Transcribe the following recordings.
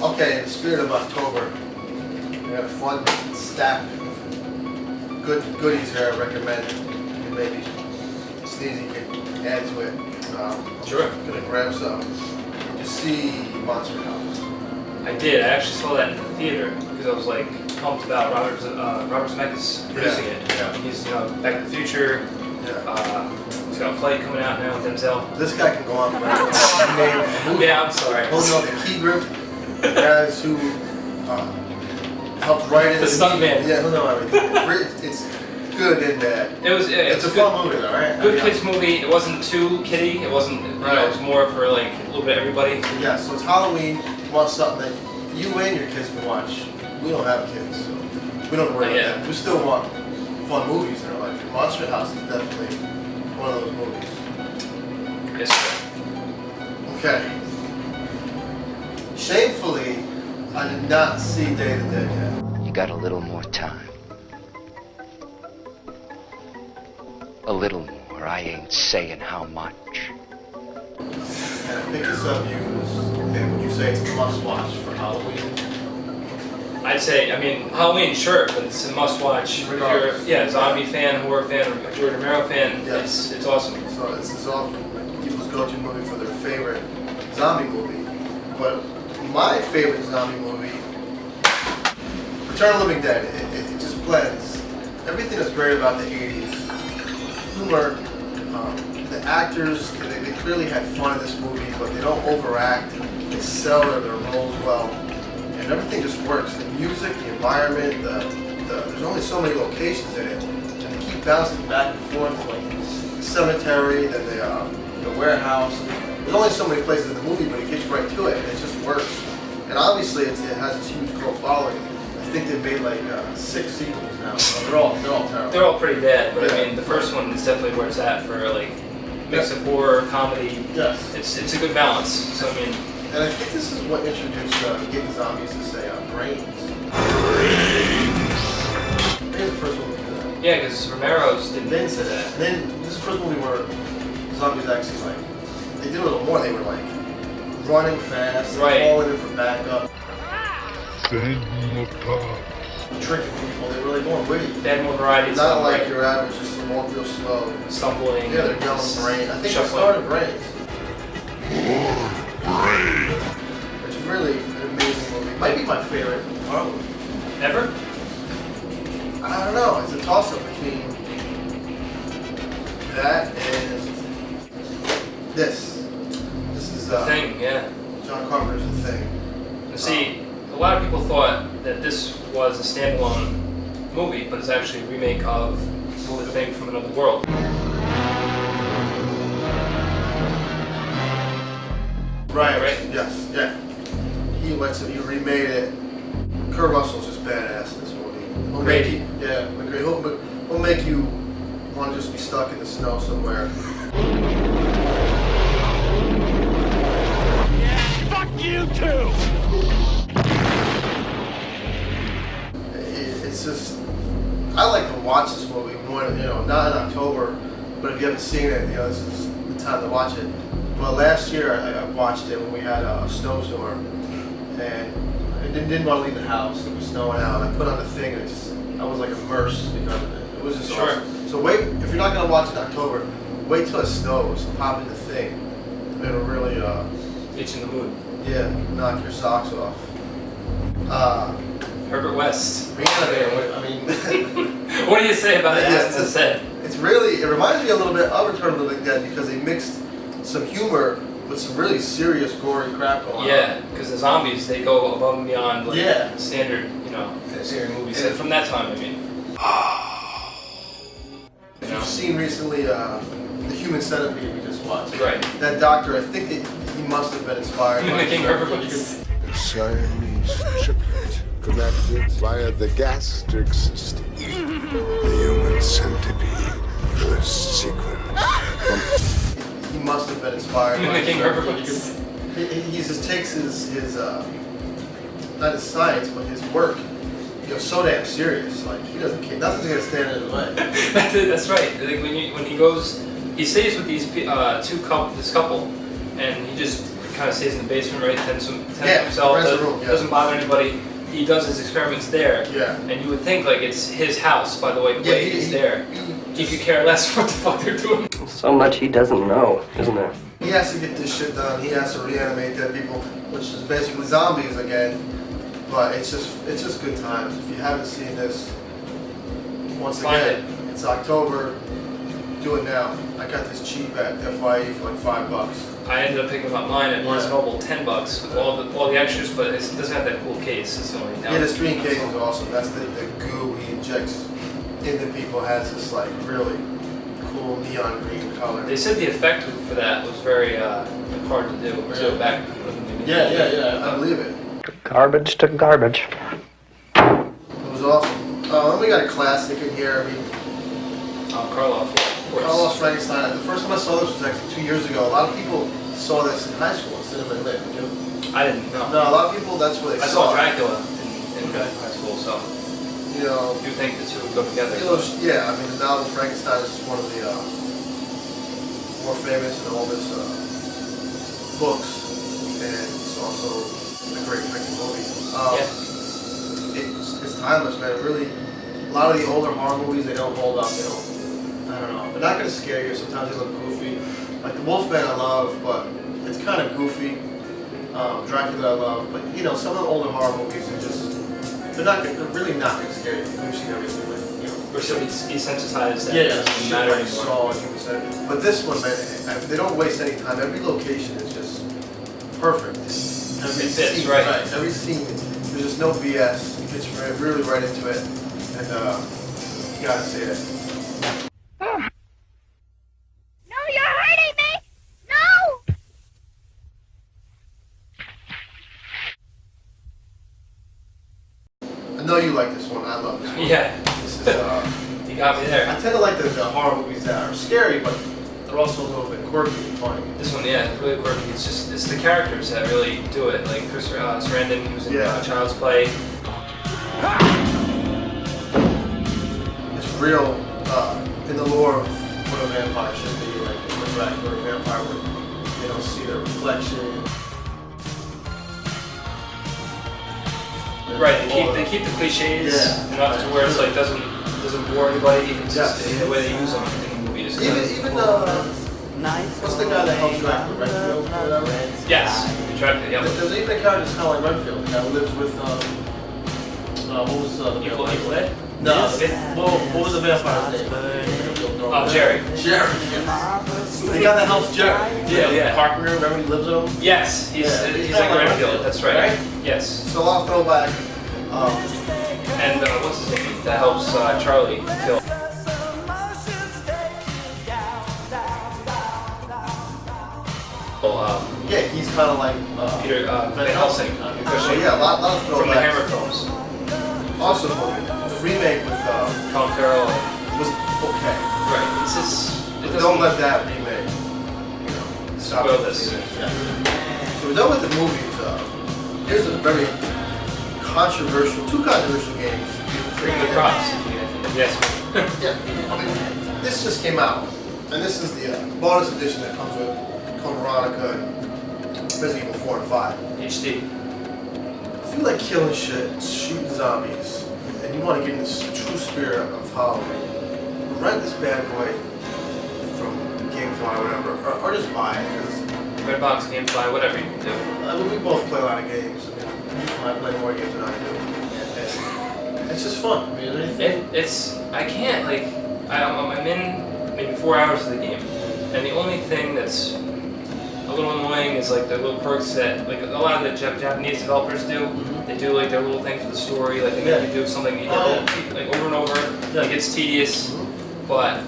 Okay, in the spirit of October, we got a fun stack of good goodies here I recommend. And maybe Sneezy can add to it. Sure. I'm gonna grab some. Did you see Monster House? I did. I actually saw that in the theater because I was like pumped about Robert Zemeckis producing it. Yeah. He's Back to the Future. Yeah. He's got a flight coming out now with Denzel. This guy can go on forever. Yeah, I'm sorry. Holding up the key grip. The guys who helped write it. The stuntman. Yeah, he'll know everything. It's good and bad. It's a fun movie though, right? Good kids movie. It wasn't too kiddie. It wasn't. It was more for like a little bit of everybody. Yeah. So it's Halloween. You want something that you and your kids can watch. We don't have kids, so we don't worry about that. We still want fun movies in our life. And Monster House is definitely one of those movies. Yes, sir. Okay. Shamefully, I did not see Day of the Dead yet. You got a little more time. A little more. I ain't saying how much. And I picked this up would you say it's a must-watch for Halloween? I'd say, Halloween, sure, but it's a must-watch. If you're zombie fan, horror fan, or George Romero fan, Yes. it's awesome. So this is often people's go-to movie for their favorite zombie movie. But my favorite zombie movie, Return of the Living Dead, it just blends everything that's great about the 80s. Humor, the actors, they clearly had fun in this movie, but they don't overact. They sell their roles well. And everything just works. The music, the environment, there's only so many locations in it. And they keep bouncing back and forth, like the cemetery, then the warehouse. There's only so many places in the movie, but it gets right to it, and it just works. And obviously, it has this huge cult following. I think they've made like 6 sequels now. So they're all terrible. They're all pretty bad, but Yeah. the first one is definitely where it's at for like mix of horror, comedy. Yes. It's a good balance. So And I think this is what introduced getting zombies to say brains. Maybe the first one to do that. yeah, because Romero's didn't say that. And then this is the first movie where zombies actually they did a little more. They were like running fast, falling in for backup, tricking people. They were like more witty. They had more variety. Not like your average, just walk real slow. Stumbling. Yeah, they're yelling brains. I think shuffling. they started brains. It's really an amazing movie. Might be my favorite horror movie. Ever? I don't know. It's a toss-up between that and this. This is Thing, yeah. John Carpenter's The Thing. And see, a lot of people thought that this was a standalone movie, but it's actually a remake of The Thing from Another World. Right. Right? Yes. Yeah. He remade it. Kurt Russell's just badass in this movie. He'll make you, he'll make you want to just be stuck in the snow somewhere. Yeah, fuck you too. It's just, I like to watch this movie more. Not in October, but if you haven't seen it, this is the time to watch it. But last year I watched it when we had a snowstorm, and I didn't want to leave the house. It was snowing out. And I put on The Thing, and I was like immersed because of it. It was just awesome. So wait, if you're not gonna watch it in October, wait till it snows. Pop in The Thing. It'll really Get you in the mood. knock your socks off. Herbert West. Reanimator. What do you say about it? Yeah, As I said. it reminds me a little bit of Return of the Living Dead because they mixed some humor with some really serious gory crap going on. Yeah, because the zombies, they go above and beyond standard, scary movies. And from that time, If you've seen recently The Human Centipede we just watched. Right. That doctor, I think that he must have been inspired by Mimicking Herbert West. A Siamese triplet connected via the gastric system. The human centipede first sequence. He must have been inspired by Mimicking Herbert West. He just takes his not his science, but his work, so damn serious. Like, he doesn't care. Nothing's gonna stand in his way. That's right. Like when he goes, he stays with these this couple, and he just kind of stays in the basement, right? Tends to Yeah, himself, rents a room, yeah. doesn't bother anybody. He does his experiments there. Yeah. And you would think like it's his house, by the way, Yeah, he's there. He could care less what the fuck they're doing. So much he doesn't know, isn't there? He has to get this shit done. He has to reanimate dead people, which is basically zombies again. But it's just good times. If you haven't seen this, once again, it's October. Do it now. I got this cheap at FYE for like $5. I ended up picking up mine at Barnes & Noble, $10 with all the extras, but it doesn't have that cool case. It's the only Yeah, the screen case is awesome. That's the goo he injects into people has this like really cool neon green color. They said the effect for that was very hard to do. So back when the beginning. Yeah, I believe it. Garbage to garbage. It was awesome. Then we got a classic in here. I mean, Karloff, yeah, of course. Carlos Frankenstein. The first time I saw this was actually 2 years ago. A lot of people saw this in high school instead of in lit. Did you? I didn't know. No, a lot of people. That's where they I saw saw it. Dracula in high school, so You know. you think the two would go together? Yeah, I mean the novel Frankenstein is one of the more famous and oldest books, and it's also a great freaking movie. It's timeless, man. Really, a lot of the older horror movies, they don't hold up. They don't. I don't know. They're not gonna scare you. Sometimes they look goofy. Like the Wolfman, I love, but it's kind of goofy. Dracula, I love, but you know, some of the older horror movies are just. They're really not gonna scare you. We've seen everything with, you know. We're so desensitized that Yeah, it doesn't matter like anymore. Saw, as you were saying. But this one, man, they don't waste any time. Every location is just perfect. Every It fits, scene, right. Every scene, there's just no BS. You get really right into it, and you gotta see it. No, you're hurting me! No! I know you like this one. I love this one. Yeah, This is, you got me I there. tend to like the horror movies that are scary, but they're also a little bit quirky and funny. This one, yeah, it's really quirky. It's the characters that really do it. Like Chris Sarandon, who's in Child's Play. It's real in the lore of what a vampire should be, like a Dracula or a vampire where they don't see their reflection. Right, they keep the cliches enough to where it's like doesn't bore anybody. It's just the way they use them in the movies. Even what's the guy that helps Dracula, Renfield, or whatever? Yes, Dracula. Yeah. There's even a character that's kind of like Renfield, the guy who lives with what was the Evil vampire? Ed? No, what was the vampire's name? Oh, Jerry. Jerry. The guy that helps Jerry. Yeah. Carpenter, remember he lives with him? Yes, he's He's like kinda like Renfield. Renfield, That's right. right? Yes. So a lot of throwback. And what's his name? That helps Charlie kill. Yeah, he's kind of like Peter Van Helsing. So yeah, a lot of throwbacks. From the Hammer films. Awesome movie. The remake with Colin Farrell. was okay. Right. It's just. It But don't doesn't let that remake, you know, stop spoil it. this. Yeah. So we're done with the movies. Here's a very two controversial games. Bring the props. Yes. Yeah. I mean, this just came out, and this is the bonus edition that comes with Code Veronica and Resident Evil 4 and 5. HD. If you like killing shit, shooting zombies, and you want to get in this true spirit of Halloween, rent this bad boy from GameFly or whatever, or just buy it. 'Cause, Redbox, GameFly, whatever you can do. I mean, we both play a lot of games. I play more games than I do. It's just fun. I mean, I can't, like, I'm in maybe 4 hours of the game, and the only thing that's a little annoying is like the little quirks that, like, a lot of the Japanese developers do. They do like their little things with the story, like they make you do something like over and over. It gets tedious, but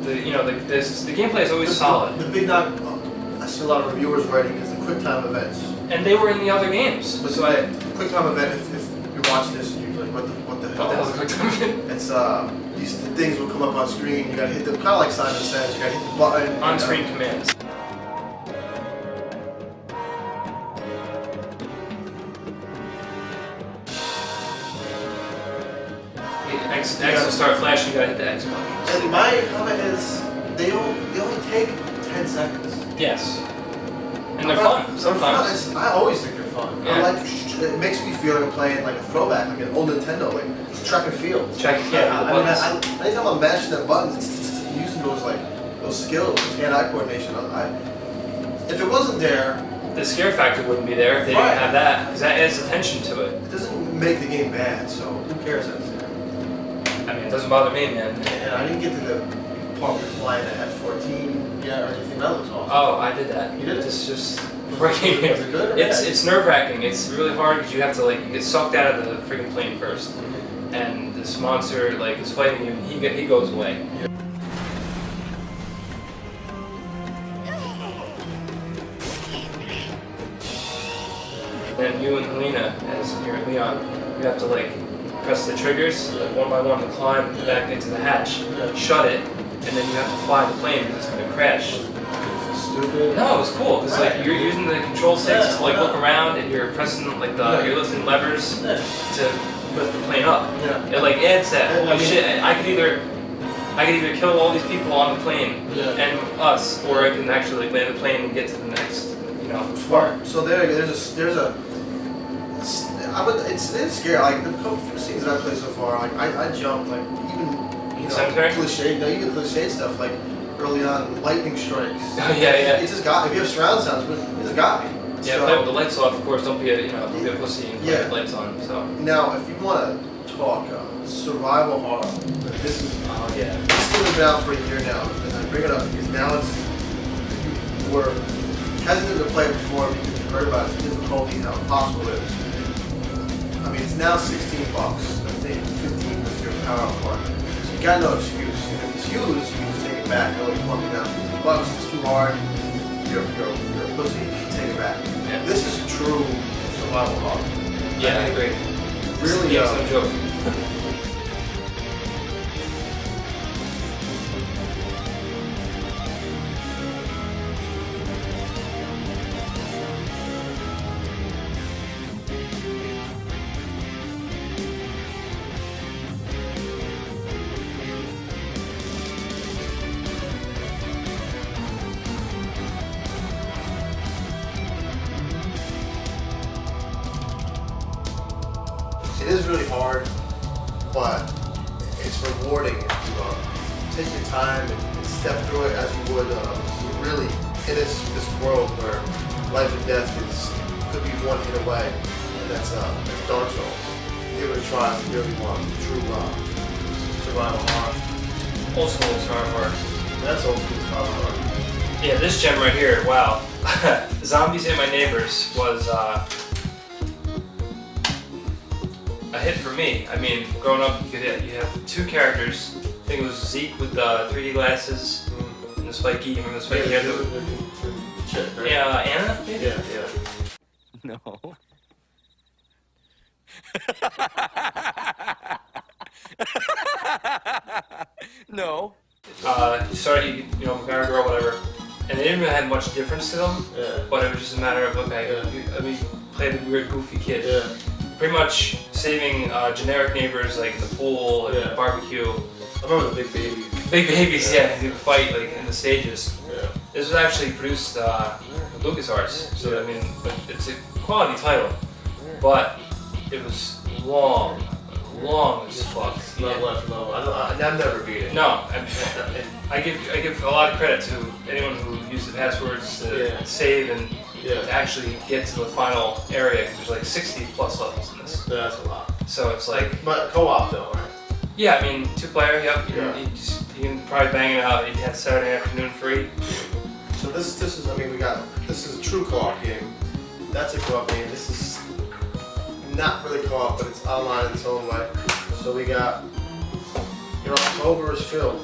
the gameplay is always solid. The big knock I see a lot of reviewers writing is the QuickTime events. And they were in the other games. But So the QuickTime event, if you watch this and you're like, what the hell? what the hell's a QuickTime event? It's these things will come up on screen. You gotta hit them, kind of like Simon Says. You gotta hit the button. On-screen commands. X will start flashing. You gotta hit the X button. And my comment is, they only take 10 seconds. Yes. And And they're fun sometimes. I always think they're fun. Yeah. I like, it makes me feel like I'm playing like a throwback, like an old Nintendo, like track and field. Anytime I'm mashing the buttons, it's using those skills, hand-eye coordination. If it wasn't there, the scare factor wouldn't be there if they didn't have that, because that adds attention to it. It doesn't make the game bad, so who cares if it's there? I mean, it doesn't bother me, man. And I didn't get to the part where flying at F-14 yet or anything. That looks awesome. Oh, I did that. You did it? It's just breaking. Was it good or bad? It's nerve-wracking. It's really hard because you have to you get sucked out of the freaking plane first, and this monster is fighting you, and he goes away. Yeah. Then you and Helena, as you're Leon, you have to press the triggers one by one to climb back into the hatch, shut it, and then you have to fly the plane because it's going to crash. Stupid. No, it was cool because you're using the control sticks to look around, and you're pressing you're lifting levers to lift the plane up. Yeah. It adds that. Holy shit! I could either kill all these people on the plane and us, or I can actually land the plane and get to the next part. So it's scary. Like the couple few scenes that I played so far, I jumped even cliche stuff like early on lightning strikes. Oh yeah. It just got, if you have surround sounds, it just got me. Yeah, so, play with the lights off, of course. Don't be a pussy and play with the lights on. So now, if you want to talk survival horror, this is This has been out for a year now, and I bring it up because now if you were hesitant to play it before because you heard about the difficulty and how impossible it is. I mean, it's now $16. I think 15 with your power part. So you got no excuse. And if it's used, you can just take it back. They'll plump you down $15. It's too hard. You're a pussy. Take it back. Yeah. This is true survival horror. yeah, I agree. Really, it's no joke. It is really hard, but it's rewarding if you take your time and step through it as you would really in this world where life and death could be one hit away, and that's Dark Souls. Give it a try if you really want true survival horror. Old school survival horror. That's old school survival horror. Yeah, this gem right here. Wow. Zombies Ate My Neighbors was a hit for me. I mean, growing up, you have two characters. I think it was Zeke with the 3D glasses and the spiky. Remember the spiky head? Right? Yeah, Anna. Maybe? Yeah. No. No. Sorry, guy or girl, whatever. And they didn't really have much difference to them. Yeah. But it was just a matter of play the weird, goofy kid. Yeah. Pretty much saving generic neighbors like the pool and the barbecue. I remember the big babies. Big babies, they would fight in the stages. Yeah. This was actually produced LucasArts, so I mean, it's a quality title, but it was long as fuck. I've never beat it. No, I give a lot of credit to anyone who used the passwords to save and to actually get to the final area, because there's 60 plus levels in this. That's a lot. So it's But co-op though, right? yeah, I mean, 2-player, yep. You can probably bang it out. You have Saturday afternoon free. So this is this is a true co-op game. That's a co-op game. This is not really co-op, but it's online in its own way. So we got October is filled.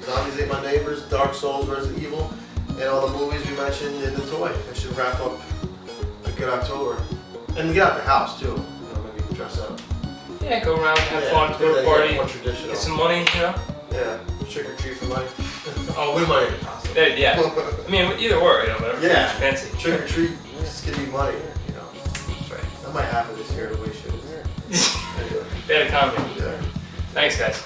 Zombies Ate My Neighbors, Dark Souls, Resident Evil, and all the movies we mentioned in the toy. That should wrap up a good October. And get out the house too. Maybe dress up. Yeah, go around, have fun, go to a party, more traditional. get some money, Yeah, trick or treat for money. Oh, with money. Yeah. I mean, either or, whatever. Yeah. Fancy. Trick or treat, just give you money. That's right. That might happen this year the way shit is. Anyway. Bad economy. Yeah. Thanks, guys.